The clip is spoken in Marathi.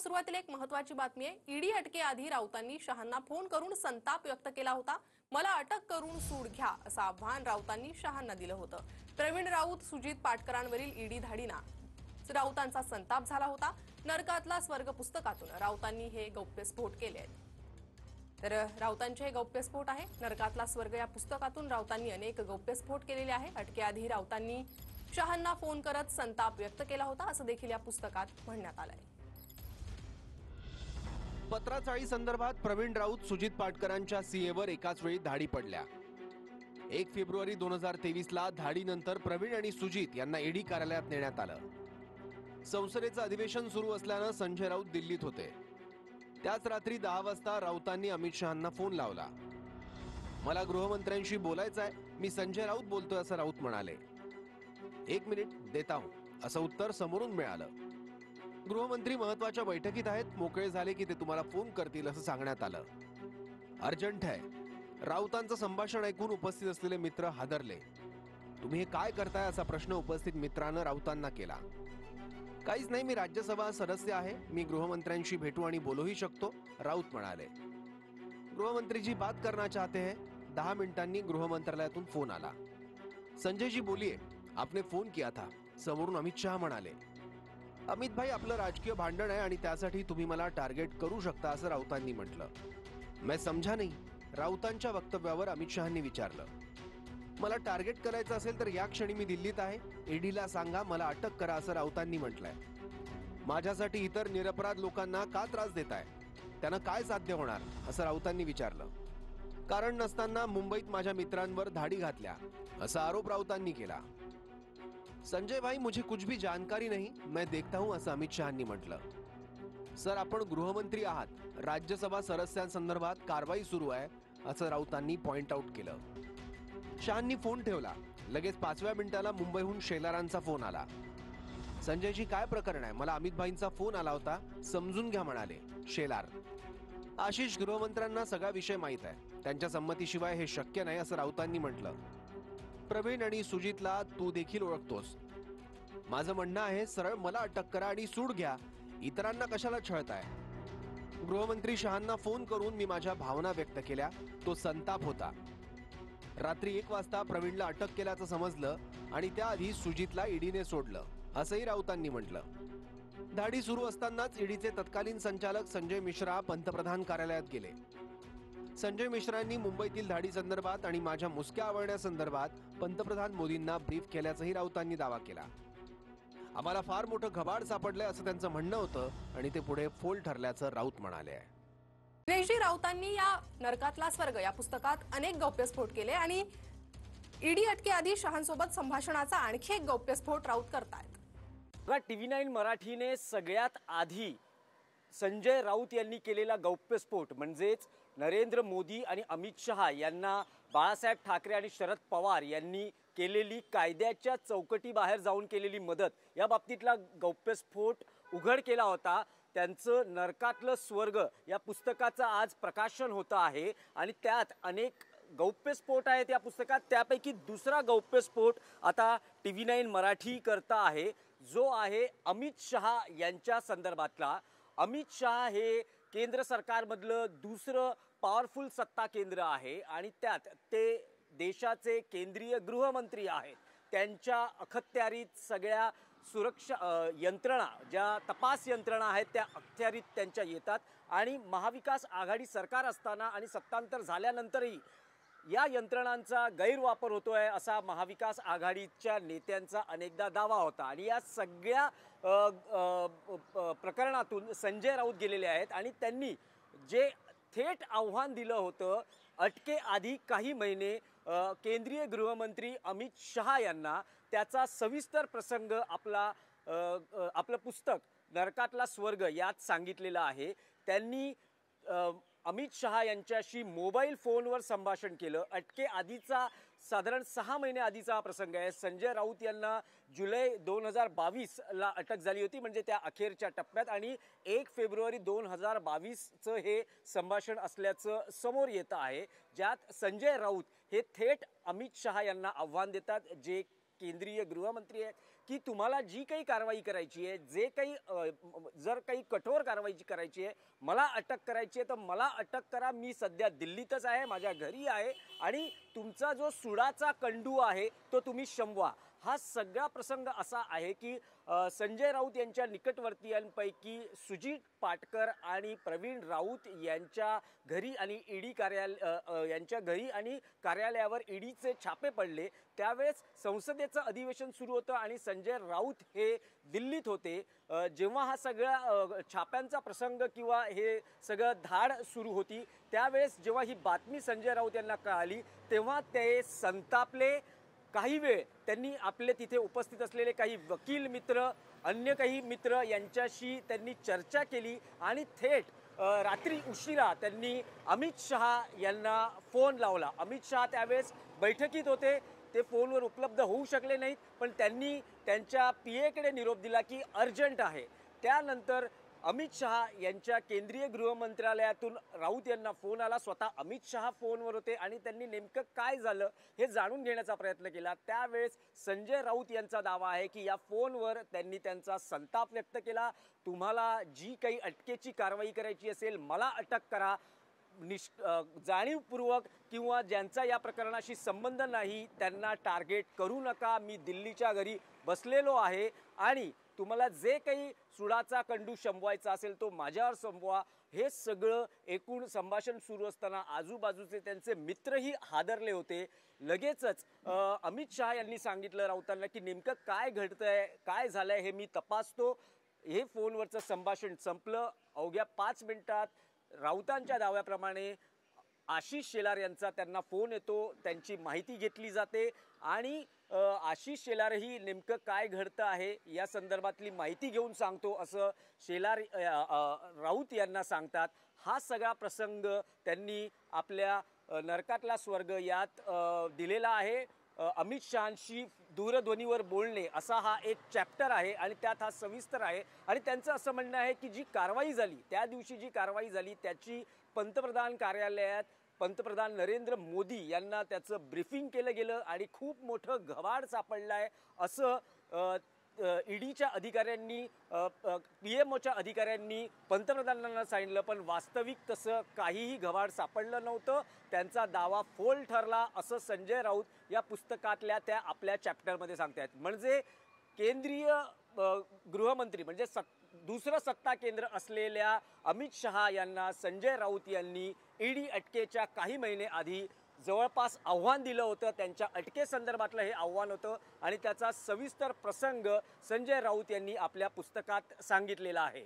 सुरुवातीला एक महत्त्वाची बातमी आहे। ईडी अटकेआधी राऊतांनी शहांना फोन करून संताप व्यक्त केला होता। मला अटक करून सूड घ्या असं आव्हान राऊतांनी शहांना दिलं होतं। प्रवीण राऊत सुजित पाटकरांवरील ईडी धाडीना राऊतांचा संताप झाला होता। नरकातला स्वर्ग पुस्तकातून राऊतांनी हे गौप्यस्फोट केले आहेत। तर राऊतांचे हे गौप्यस्फोट आहे। नरकातला स्वर्ग या पुस्तकातून राऊतांनी अनेक गौप्यस्फोट केलेले आहे। अटकेआधी राऊतांनी शहांना फोन करत संताप व्यक्त केला होता असं देखील या पुस्तकात म्हणण्यात आलंय। पत्राचाळी संदर्भात प्रवीण राऊत सुजित पाटकरांच्या सीएवर एकाच वेळी धाडी पडल्या। 1 फेब्रुवारी 2023 ला धाडीनंतर प्रवीण आणि सुजित यांना ईडी कार्यालयात नेण्यात आलं। संसदेचं अधिवेशन सुरू असल्यानं संजय राऊत दिल्लीत होते। त्याच रात्री 10 वाजता राऊतांनी अमित शहांना फोन लावला। मला गृहमंत्र्यांशी बोलायचं आहे, मी संजय राऊत बोलतोय असं राऊत म्हणाले। 1 मिनिट देता हूं असं उत्तर समोरून मिळालं। गृहमंत्री महत्वाच्या बैठकीत आहेत, मोकळे झाले की ते तुम्हाला फोन करतील असं सांगण्यात आलं। अर्जंट आहे। राऊतांचं संभाषण ऐकून उपस्थित असलेले मित्र हादरले। तुम्ही हे काय करताय असा प्रश्न उपस्थित मित्रानं राऊतांना केला। काहीच नाही, मी राज्यसभा सदस्य आहे, मी गृहमंत्र्यांशी भेटू आणि बोलूही शकतो, राऊत म्हणाले। गृहमंत्री जी बात करना चाहते हैं। 10 मिनिटांनी गृह मंत्रालयातून फोन आला। संजय जी बोलिए, आपने फोन किया था, समोरून अमित शहा म्हणाले। अमित भाई, आपलं राजकीय भांडण आहे आणि त्यासाठी तुम्ही मला टार्गेट करू शकता असं राऊतांनी म्हटलं। मैं समझा नाही, राऊतांच्या वक्तव्यावर अमित शहांनी विचारलं। मला टार्गेट करायचं असेल तर या क्षणी मी दिल्लीत आहे, ईडीला सांगा मला अटक करा असं राऊतांनी म्हटलंय। माझ्यासाठी इतर निरपराध लोकांना का त्रास देताय, त्यांना काय साध्य होणार असं राऊतांनी विचारलं। कारण नसताना मुंबईत माझ्या मित्रांवर धाडी घातल्या असा आरोप राऊतांनी केला। संजय भाई, मुझे कुछ भी जानकारी नहीं, मैं देखता हूं असं अमित शहांनी म्हटलं। सर, आपण गृहमंत्री आहात, राज्यसभा सदस्यांसंदर्भात कारवाई सुरू आहे असं राऊतांनी पॉइंट आउट केलं। शहांनी फोन ठेवला। लगेच 5व्या मिनिटाला मुंबईहून शेलारांचा फोन आला। संजयजी, काय प्रकरण आहे, मला अमित भाईंचा फोन आला होता, समजून घ्या म्हणाले शेलार। आशिष, गृहमंत्र्यांना सगळा विषय माहित आहे, त्यांच्या संमतीशिवाय हे शक्य नाही असं राऊतांनी म्हटलं। प्रवीण आणि सुजितला तू देखील ओळखतोस। माझं म्हणणं आहे, सरळ मला अटक करा आणि सूड घ्या, इतरांना कशाला छळताय। गृहमंत्री शहांना फोन करून मी माझ्या भावना व्यक्त केल्या, तो संताप होता। रात्री 1 वाजता प्रवीणला अटक केल्याचं समजलं आणि त्याआधी सुजितला ईडीने सोडलं असंही राऊतांनी म्हटलं। धाडी सुरू असतानाच ईडीचे तत्कालीन संचालक संजय मिश्रा पंतप्रधान कार्यालयात गेले। संजय मिश्रांनी मुंबईतील धाडी संदर्भात आणि माझ्या मुसक्या आवळण्यासंदर्भात पंतप्रधान मोदींना ब्रीफ केल्याचंही राऊतांनी दावा केला। आम्हाला फार मोठं घबाड सापडलंय असं त्यांचं म्हणणं होतं आणि ते पुढे फोल ठरल्याचं राऊत म्हणाले। दिनेशजी, राऊतांनी या नरकातला स्वर्ग या पुस्तकात अनेक गौप्यस्फोट केले आणि ईडी अटकेआधी शहांसोबत संभाषणाचा आणखी एक गौप्यस्फोट राऊत करतायत। TV9 मराठीने सगळ्यात आधी संजय राऊत यांनी केलेला गौप्यस्फोट म्हणजेच नरेंद्र मोदी आणि अमित शहा यांना बाळासाहेब ठाकरे आणि शरद पवार यांनी केलेली कायद्याच्या चौकटीबाहेर जाऊन केलेली मदत या बाबतीतला गौप्यस्फोट उघड केला होता। त्यांचं नरकातलं स्वर्ग या पुस्तकाचं आज प्रकाशन होतं आहे आणि त्यात अनेक गौप्यस्फोट आहेत या पुस्तकात। त्यापैकी दुसरा गौप्यस्फोट आता TV9 मराठी करता आहे, जो आहे अमित शहा यांच्या संदर्भातला। अमित शहा हे केंद्र सरकारमधलं दुसरं पॉवरफुल सत्ता केंद्र आहे आणि त्यात ते देशाचे केंद्रीय गृहमंत्री आहेत। त्यांच्या अखत्यारीत सगळ्या सुरक्षा यंत्रणा, ज्या तपास यंत्रणा आहेत त्या अखत्यारीत त्यांच्या येतात आणि महाविकास आघाडी सरकार असताना आणि सत्तांतर झाल्यानंतरही या यंत्रणांचा गैरवापर होतोय असा महाविकास आघाडीच्या नेत्यांचा अनेकदा दावा होता आणि या सगळ्या प्रकरणातून संजय राऊत गेलेले आहेत आणि त्यांनी जे थेट आव्हान दिलं होतं अटकेआधी काही महिने केंद्रीय गृहमंत्री अमित शहा यांना, त्याचा सविस्तर प्रसंग आपलं पुस्तक नरकातला स्वर्ग यात सांगितलेला आहे। त्यांनी अमित शहा यांच्याशी मोबाईल फोनवर संभाषण केलं। अटकेआधीचा साधारण 6 महिने आधीचा प्रसंग आहे। संजय राऊत यांना जुलै 2022 ला अटक झाली होती, म्हणजे त्या अखेरच्या टप्प्यात, आणि 1 फेब्रुवारी 2022चं हे संभाषण असल्याचं समोर येतं आहे, ज्यात संजय राऊत हे थेट अमित शहा यांना आव्हान देतात, जे केंद्रीय गृहमंत्री आहेत, की तुम्हाला जी काही कारवाई करायची आहे, जे काही जर काही कठोर कारवाई करायची आहे, मला अटक करायची आहे तर मला अटक करा. मी सध्या दिल्लीतच आहे, माझ्या घरी आहे आणि तुमचा जो सुडाचा कंडू आहे तो तुम्ही शमवा. हा सगळा प्रसंग असा आहे की संजय राऊत यांच्या निकटवर्तीयांपैकी सुजित पाटकर आणि प्रवीण राऊत यांच्या घरी आणि ईडी यांच्या घरी आणि कार्यालयावर ईडीचे छापे पडले. त्यावेळेस संसदेचं अधिवेशन सुरू होतं आणि संजय राऊत हे दिल्लीत होते. जेव्हा हा सगळा छाप्यांचा प्रसंग किंवा हे सगळं धाड सुरू होती, त्यावेळेस जेव्हा ही बातमी संजय राऊत यांना कळाली तेव्हा ते संतापले. काही वेळ त्यांनी आपले तिथे उपस्थित असलेले काही वकील मित्र, अन्य काही मित्र यांच्याशी त्यांनी चर्चा केली आणि थेट रात्री उशिरा त्यांनी अमित शहा यांना फोन लावला. अमित शहा त्यावेळेस बैठकीत होते, ते फोनवर उपलब्ध होऊ शकले नाहीत, पण त्यांनी त्यांच्या पीएकडे निरोप दिला की अर्जंट आहे. त्यानंतर अमित शहा यांच्या केंद्रीय गृहमंत्रालयातून राऊत यांना फोन आला. स्वतः अमित शहा फोनवर होते आणि त्यांनी नेमकं काय झालं हे जाणून घेण्याचा प्रयत्न केला. त्यावेळेस संजय राऊत यांचा दावा आहे की या फोनवर त्यांनी त्यांचा संताप व्यक्त केला. तुम्हाला जी काही अटकेची कारवाई करायची असेल मला अटक करा. जाणीवपूर्वक किंवा ज्यांचा या प्रकरणाशी संबंध नाही त्यांना टार्गेट करू नका. मी दिल्लीच्या घरी बसलेलो आहे आणि तुम्हाला जे काही सुडाचा कंडू शमवायचा असेल तो माझ्यावर संपवा. हे सगळं एकूण संभाषण सुरू असताना आजूबाजूचे त्यांचे मित्रही हादरले होते. लगेचच अमित शहा यांनी सांगितलं राऊतांना की नेमकं काय घडतंय, काय झालंय हे मी तपासतो. हे फोनवरचं संभाषण संपलं. अवघ्या 5 मिनिटात राऊतांच्या दाव्याप्रमाणे आशिष शेलार यांचा त्यांना फोन येतो, त्यांची माहिती घेतली जाते आणि आशिष शेलारही नेमकं काय घडतं आहे या संदर्भातली माहिती घेऊन सांगतो असं शेलार राऊत यांना सांगतात. हा सगळा प्रसंग त्यांनी आपल्या नरकातला स्वर्ग यात दिलेला आहे. अमित शहांशी दूरध्वनीवर बोलणे असा हा एक चॅप्टर आहे आणि त्यात हा सविस्तर आहे. आणि त्यांचं असं म्हणणं आहे की जी कारवाई झाली त्या दिवशी, जी कारवाई झाली त्याची पंतप्रधान कार्यालयात पंतप्रधान नरेंद्र मोदी यांना त्याचं ब्रीफिंग केलं गेलं आणि खूप मोठं घबाड सापडलं आहे असं ईडीच्या अधिकाऱ्यांनी, पीएमओच्या अधिकाऱ्यांनी पंतप्रधानांना सांगितलं. पण वास्तविक तसं काहीही घबाड सापडलं नव्हतं. त्यांचा दावा फोल ठरला असं संजय राऊत या पुस्तकातल्या त्या आपल्या चॅप्टरमध्ये सांगतायत. म्हणजे केंद्रीय गृहमंत्री म्हणजे दुसरं सत्ता केंद्र असलेल्या अमित शहा यांना संजय राऊत यांनी ईडी अटकेच्या काही महिने आधी जवळपास आव्हान दिलं होतं. त्यांच्या अटकेसंदर्भातलं हे आव्हान होतं आणि त्याचा सविस्तर प्रसंग संजय राऊत यांनी आपल्या पुस्तकात सांगितलेला आहे.